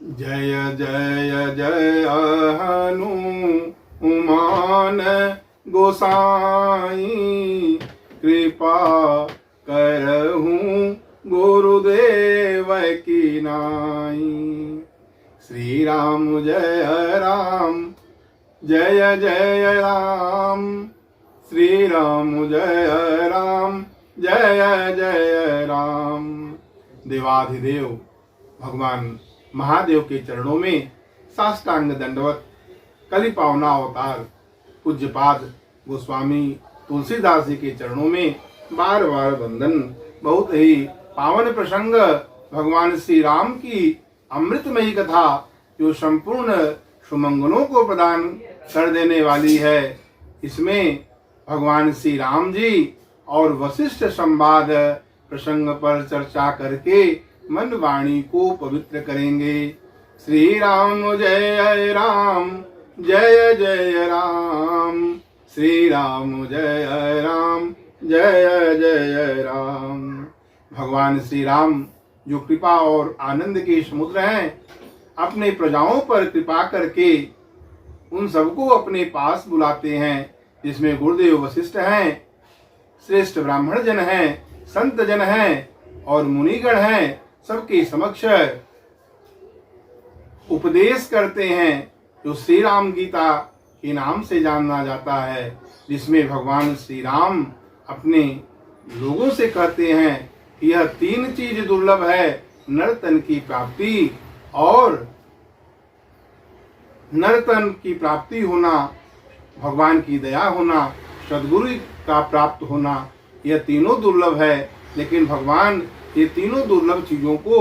जय जय जय हनुमान गोसाई, कृपा करहूँ गुरुदेव की नाई। श्री राम जय राम, जय जय राम, श्री राम जय राम, जय जय राम। देवाधिदेव भगवान महादेव के चरणों में साष्टांग दंडवत कलि पावना अवतार पूज्यपाद गोस्वामी तुलसीदास जी के चरणों में बार बार वंदन। बहुत ही पावन प्रसंग भगवान श्री राम की अमृतमयी कथा, जो संपूर्ण सुमंगलों को प्रदान कर देने वाली है। इसमें भगवान श्री राम जी और वशिष्ठ संवाद प्रसंग पर चर्चा करके मन वाणी को पवित्र करेंगे। श्री राम जय राम, जय जय राम, श्री राम जय राम, जय जय राम। भगवान श्री राम जो कृपा और आनंद के समुद्र हैं, अपने प्रजाओं पर कृपा करके उन सबको अपने पास बुलाते हैं, जिसमें गुरुदेव वशिष्ठ हैं, श्रेष्ठ ब्राह्मण जन हैं, संत जन हैं और मुनिगण हैं। सबके समक्ष उपदेश करते हैं, जो श्री राम गीता के नाम से जाना जाता है, जिसमें भगवान श्री राम अपने लोगों से कहते हैं कि यह तीन चीज दुर्लभ है, नर्तन की प्राप्ति और नर्तन की प्राप्ति होना, भगवान की दया होना, सद्गुरु का प्राप्त होना, यह तीनों दुर्लभ है। लेकिन भगवान ये तीनों दुर्लभ चीजों को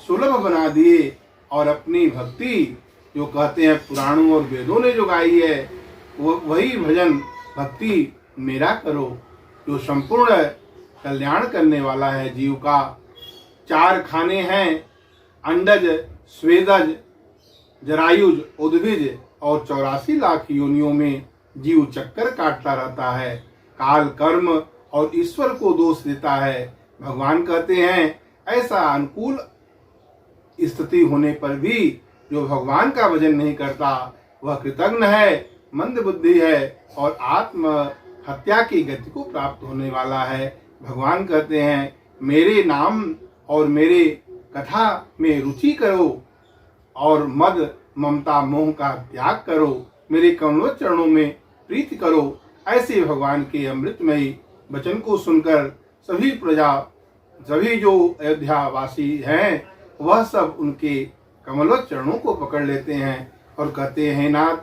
सुलभ बना दिए और अपनी भक्ति, जो कहते हैं पुराणों और वेदों ने जो गाई है, वही भजन भक्ति मेरा करो, जो संपूर्ण कल्याण करने वाला है जीव का। 4 खाने हैं, अंडज, स्वेदज, जरायुज, उद्भिज और 84 लाख योनियों में जीव चक्कर काटता रहता है, काल कर्म और ईश्वर को दोष देता है। भगवान कहते हैं ऐसा अनुकूल स्थिति होने पर भी जो भगवान का भजन नहीं करता, वह कृतघ्न है, मंद बुद्धि है और आत्म हत्या की गति को प्राप्त होने वाला है। भगवान कहते हैं मेरे नाम और मेरे कथा में रुचि करो और मद ममता मोह का त्याग करो, मेरे कमल चरणों में प्रीति करो। ऐसे भगवान के अमृतमयी वचन को सुनकर सभी जो अयोध्या वासी हैं, वह सब उनके कमलवत चरणों को पकड़ लेते हैं और कहते हैं नाथ,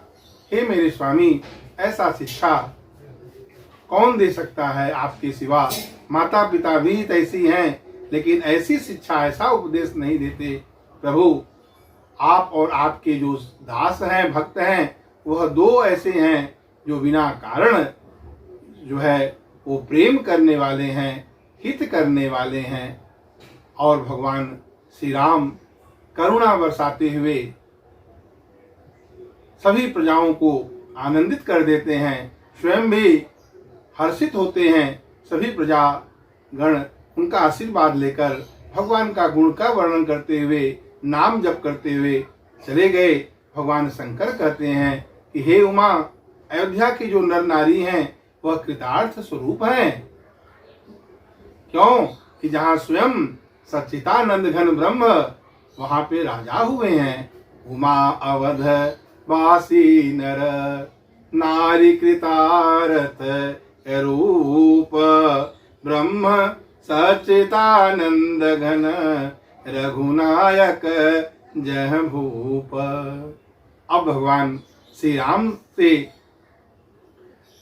हे मेरे स्वामी, ऐसा शिक्षा कौन दे सकता है आपके सिवा। माता पिता भी ऐसी हैं, लेकिन ऐसी शिक्षा, ऐसा उपदेश नहीं देते। प्रभु, आप और आपके जो दास हैं, भक्त हैं, वह 2 ऐसे हैं जो बिना कारण जो है वो प्रेम करने वाले हैं, हित करने वाले हैं। और भगवान श्री राम करुणा बरसाते हुए सभी प्रजाओं को आनंदित कर देते हैं, स्वयं भी हर्षित होते हैं। सभी प्रजागण उनका आशीर्वाद लेकर भगवान का गुण का वर्णन करते हुए, नाम जप करते हुए चले गए। भगवान शंकर कहते हैं कि हे उमा, अयोध्या की जो नर नारी हैं, वह कृतार्थ स्वरूप हैं। क्यों कि जहाँ स्वयं सच्चिदानंद घन ब्रह्म वहां पे राजा हुए हैं। उमा अवध वासी नर नारी कृतार्थ रूप, ब्रह्म सच्चिदानंद घन रघुनायक जय भूप। अब भगवान श्री राम से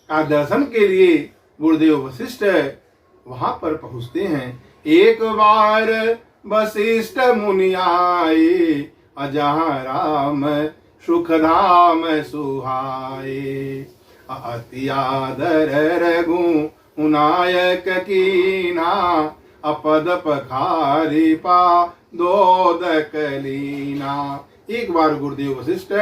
का दर्शन के लिए गुरुदेव वशिष्ठ वहां पर पहुंचते हैं। एक बार वशिष्ठ मुनि आए, जहाँ राम सुख धाम सुहाए। अति आदर रघु नायक कीना, अपद पखारी पा दोदक लीना। एक बार गुरुदेव वशिष्ठ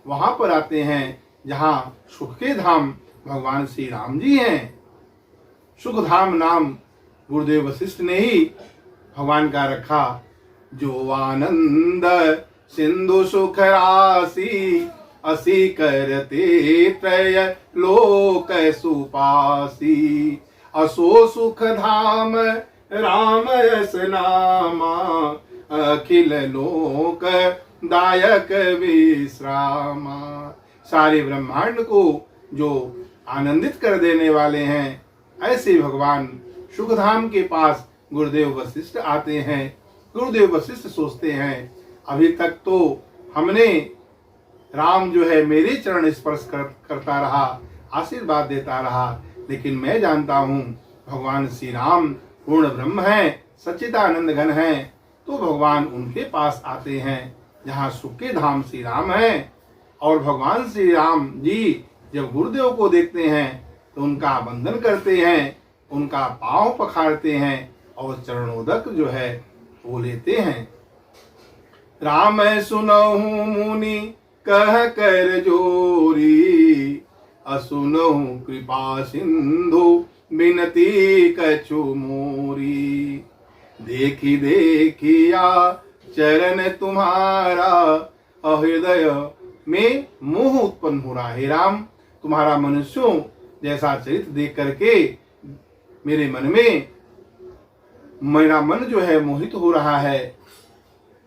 वहां पर आते हैं जहाँ सुख के धाम भगवान श्री राम जी हैं। सुख धाम नाम गुरुदेव वशिष्ठ ने ही भगवान का रखा। जो आनंद सिंधु सुख राशि असी करते त्रय लोक सुपासी असो सुख धाम राम यस नामा अखिल लोक दायक विश्रामा। सारे ब्रह्मांड को जो आनंदित कर देने वाले हैं, ऐसे भगवान सुखधाम के पास गुरुदेव वशिष्ठ आते हैं। गुरुदेव वशिष्ठ सोचते हैं अभी तक तो हमने राम जो है मेरे चरण स्पर्श करता रहा, आशीर्वाद देता रहा, लेकिन मैं जानता हूँ भगवान श्री राम पूर्ण ब्रह्म है, सच्चिदानंद घन है। तो भगवान उनके पास आते हैं जहाँ सुख के धाम श्री राम है। और भगवान श्री राम जी जब गुरुदेव को देखते हैं तो उनका वंदन करते हैं, उनका पांव पखारते हैं और चरणोदक जो है वो लेते हैं। राम सुनहु मुनि कह कर जोरी, असुनहु कृपा सिंधु बिनती कछु मोरी। देखी देखिया चरण तुम्हारा हृदय में मोह उत्पन्न हो रहा है। राम, तुम्हारा मनुष्यों जैसा चरित्र देख करके मेरा मन जो है मोहित हो रहा है।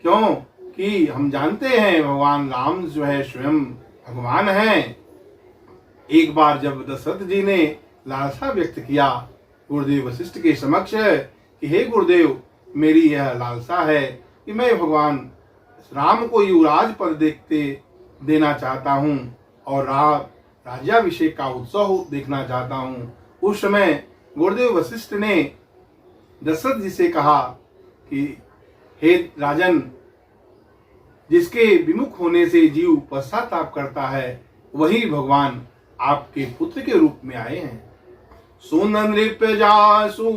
क्यों कि हम जानते हैं भगवान राम जो है स्वयं भगवान हैं। एक बार जब दशरथ जी ने लालसा व्यक्त किया गुरुदेव वशिष्ठ के समक्ष कि हे गुरुदेव, मेरी यह लालसा है कि मैं भगवान राम को युवराज पद देना चाहता हूँ और राज्याभिषेक का उत्सव देखना चाहता हूँ। उस समय गुरुदेव वशिष्ठ ने दशरथ जी से कहा कि हे राजन, जिसके विमुख होने से जीव पश्चाताप करता है वही भगवान आपके पुत्र के रूप में आए हैं। सुन नृप जासु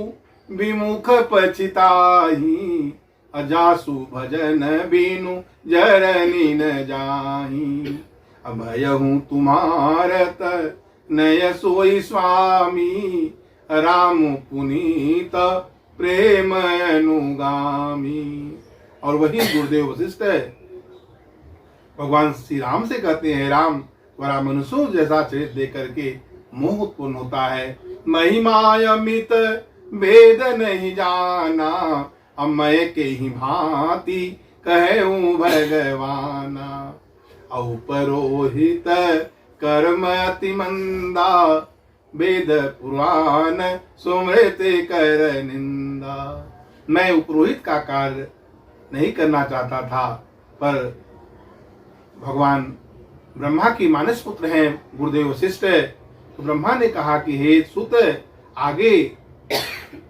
विमुख पछिताही, अजासु भजन बीनु जरनी न जाही। अभयहु तुम्हारत नय सोई स्वामी, राम पुनीत प्रेम अनुगामी। और वही गुरुदेव वशिष्ठ भगवान श्री राम से कहते हैं, राम, तुम्हारा मनुष्यों जैसा चरित्र देख करके मोह उत्पन्न होता है। महिमा अमित वेद नहीं जाना, अमय के ही भांति कहूँ भगवाना। औपरोहित कर्म अति मंदा, वेद पुराण सुमृत कर निंदा। मैं उपरोहित का कार्य नहीं करना चाहता था, पर भगवान ब्रह्मा की मानस पुत्र हैं गुरुदेव वशिष्ठ। तो ब्रह्मा ने कहा कि हे सुत, आगे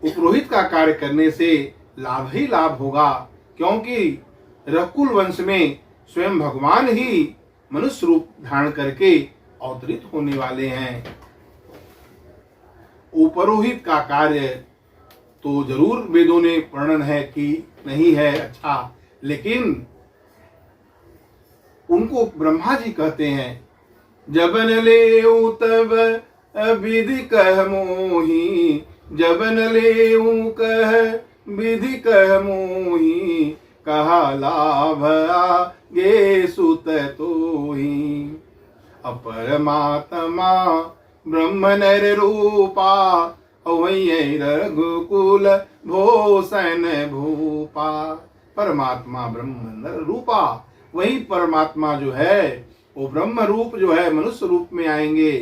उपरोहित का कार्य करने से लाभ ही लाभ होगा, क्योंकि रघुकुल वंश में स्वयं भगवान ही मनुष्य रूप धारण करके अवतरित होने वाले हैं। उपरोहित का कार्य तो जरूर वेदों ने वर्णन है कि नहीं है अच्छा, लेकिन उनको ब्रह्मा जी कहते हैं, जबन ले तब विधि कह मोही, जबन ले कह विधि कह मोही, कहा लाभ आगे सुत तोही। अपरमात्मा ब्रह्म नर रूपा, वही रघुकुल भूषण भूपा। परमात्मा ब्रह्म नर रूपा, वही परमात्मा जो है वो ब्रह्म रूप जो है मनुष्य रूप में आएंगे,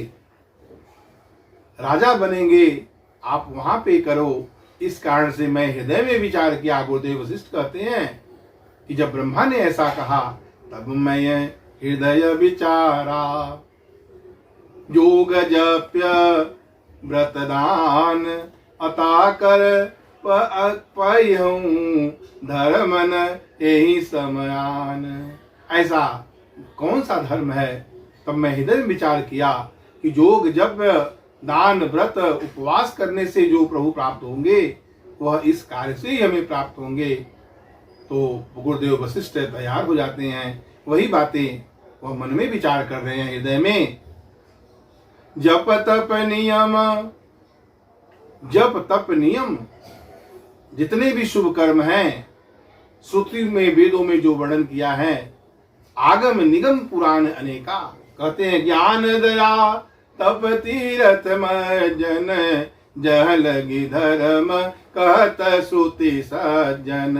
राजा बनेंगे, आप वहां पे करो। इस कारण से मैं हृदय में विचार किया। गुरुदेव वशिष्ठ कहते हैं कि जब ब्रह्मा ने ऐसा कहा तब मैं हृदय विचारा, योग जप्य व्रतदान अता कर पयहूं, धर्मन यही समयान। ऐसा कौन सा धर्म है? तब मैं हृदय में विचार किया कि योग जप दान व्रत उपवास करने से जो प्रभु प्राप्त होंगे वह इस कार्य से ही हमें प्राप्त होंगे। तो गुरुदेव वशिष्ठ तैयार हो जाते हैं, वही बातें वह मन में विचार कर रहे हैं हृदय में। जप तप नियम, जप तप नियम जितने भी शुभ कर्म हैं, श्रुति में वेदों में जो वर्णन किया है आगम निगम पुराण अनेका। कहते हैं ज्ञान दया तप तीरथ मर्जन, जह लगी धर्म कहत श्रुति सज्जन।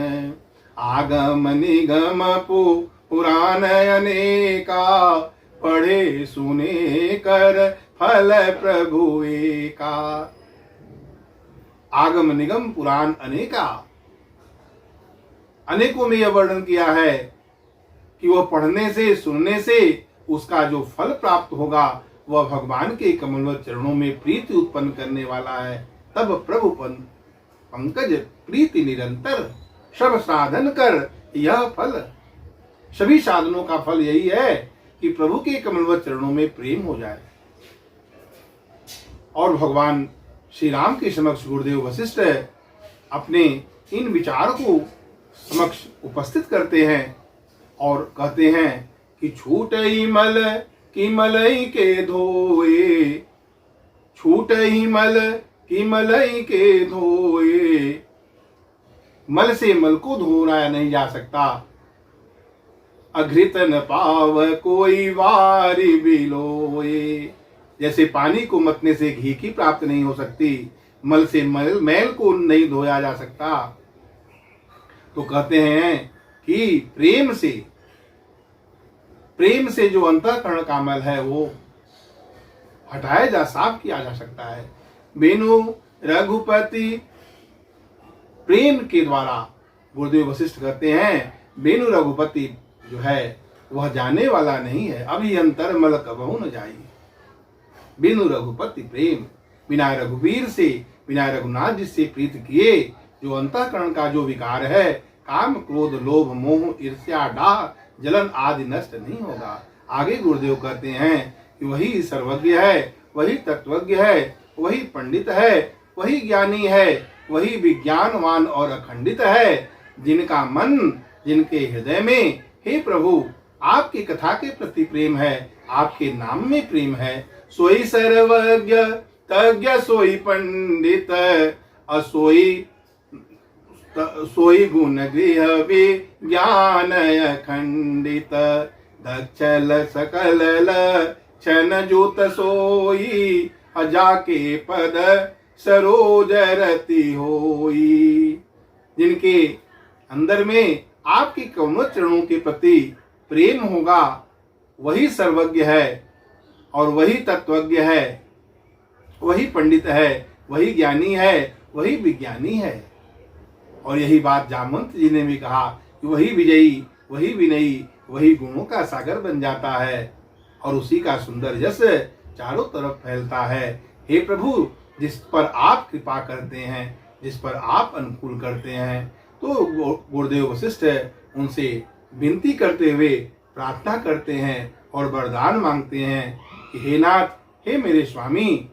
आगम निगम पुराण अनेका, पढ़े सुने कर फल प्रभु एका। आगम निगम पुराण अनेका, अनेकों में यह वर्णन किया है कि वह पढ़ने से सुनने से उसका जो फल प्राप्त होगा वह भगवान के कमलवत चरणों में प्रीति उत्पन्न करने वाला है। तब प्रभु पंकज प्रीति निरंतर, सब साधन कर यह फल। सभी साधनों का फल यही है कि प्रभु के कमलवत चरणों में प्रेम हो जाए। और भगवान श्री राम के समक्ष गुरुदेव वशिष्ठ अपने इन विचार को समक्ष उपस्थित करते हैं और कहते हैं कि छूटई मल की मलई के धोए, छूटई मल की मलई के धोए। मल से मल को धोया नहीं जा सकता। अघृत न पाव कोई वारी बिलोए। जैसे पानी को मतने से घी की प्राप्ति नहीं हो सकती, मल से मैल को नहीं धोया जा सकता। तो कहते हैं कि प्रेम से जो अंतःकरण का मल है वो हटाया साफ किया जा सकता है। बेनु रघुपति प्रेम के द्वारा, गुरुदेव वशिष्ठ कहते हैं बेनु रघुपति जो है वह जाने वाला नहीं है, अभी अंतर मल कबहू न जाई। बिनु रघुपति प्रेम, बिना रघुवीर से, बिना रघुनाथ जिससे प्रीत किए जो अंतःकरण का जो विकार है, काम क्रोध लोभ मोह ईर्ष्या डाह जलन आदि नष्ट नहीं होगा। आगे गुरुदेव कहते हैं कि वही सर्वज्ञ है, वही तत्वज्ञ है, वही पंडित है, वही ज्ञानी है, वही विज्ञानवान और अखंडित है, जिनका मन, जिनके हृदय में हे प्रभु आपकी कथा के प्रति प्रेम है, आपके नाम में प्रेम है। सोई सर्वज्ञ तज्ञ सोई पंडित, सोई गुण गृह विज्ञान अखंडित। दक्षल सकल लक्षण जुत सोई, जाके पद सरोज रति होई। जिनके अंदर में आपके कमल चरणों के प्रति प्रेम होगा वही सर्वज्ञ है और वही तत्वज्ञ है, वही पंडित है, वही ज्ञानी है, वही विज्ञानी है। और यही बात जामवंत जी ने भी कहा कि वही विजयी, वही विनयी, वही गुणों का सागर बन जाता है और उसी का सुंदर यश चारों तरफ फैलता है। हे प्रभु, जिस पर आप कृपा करते हैं, जिस पर आप अनुकूल करते हैं, तो गुरुदेव वशिष्ठ उनसे विनती करते हुए प्रार्थना करते हैं और वरदान मांगते हैं कि हे नाथ, हे मेरे स्वामी,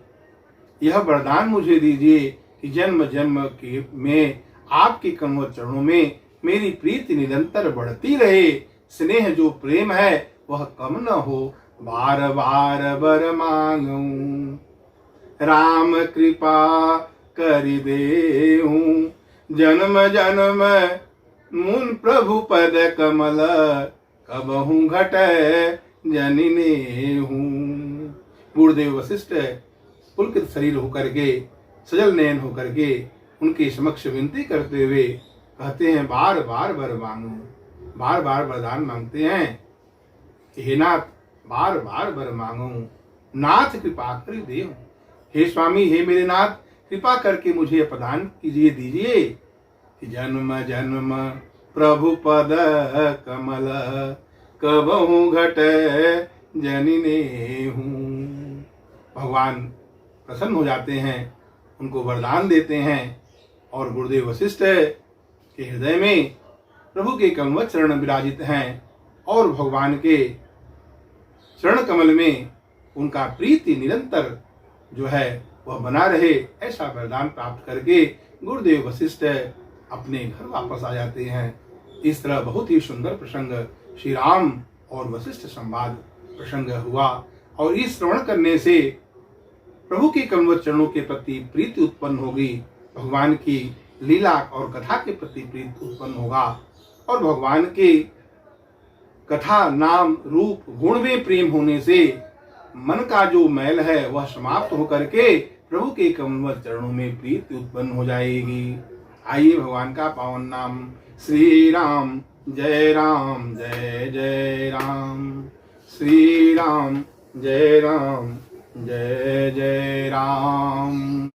यह वरदान मुझे दीजिए कि जन्म जन्म के में आपके कमल चरणों में मेरी प्रीति निरंतर बढ़ती रहे। स्नेह जो प्रेम है वह कम न हो, बार बार बर मांगूं। राम कृपा करि देहूं, जन्म जन्म मुन प्रभु पद कमल, कबहू घटै जनिने हूँ। गुरुदेव वशिष्ठ पुलकित शरीर होकर के, सजल नयन होकर के उनके समक्ष विनती करते हुए कहते हैं बार बार वर मांगू। बार बार वरदान मांगते हैं कि हे नाथ, बार बार वर मांगू, नाथ कृपा कर देहूं। हे स्वामी, हे मेरे नाथ, कृपा करके मुझे प्रदान कीजिए, दीजिए कि जन्म जन्म प्रभु पद कमल, कबहू घट जनिने हूँ। भगवान प्रसन्न हो जाते हैं, उनको वरदान देते हैं और गुरुदेव वशिष्ठ के हृदय में प्रभु के कमल चरण विराजित हैं और भगवान के चरण कमल में उनका प्रीति निरंतर जो है वह बना रहे, ऐसा वरदान प्राप्त करके गुरुदेव वशिष्ठ अपने घर वापस आ जाते हैं। इस तरह बहुत ही सुंदर प्रसंग श्री राम और वशिष्ठ संवाद प्रसंग हुआ और इस श्रवण करने से प्रभु के कमल चरणों के प्रति प्रीति उत्पन्न होगी, भगवान की लीला और कथा के प्रति प्रीति उत्पन्न होगा और भगवान के कथा नाम रूप गुण में प्रेम होने से मन का जो मैल है वह समाप्त होकर के प्रभु के कमलवत चरणों में प्रीति उत्पन्न हो जाएगी। आइए भगवान का पावन नाम श्री राम जय राम जय जय राम, श्री राम जय राम जय जय राम।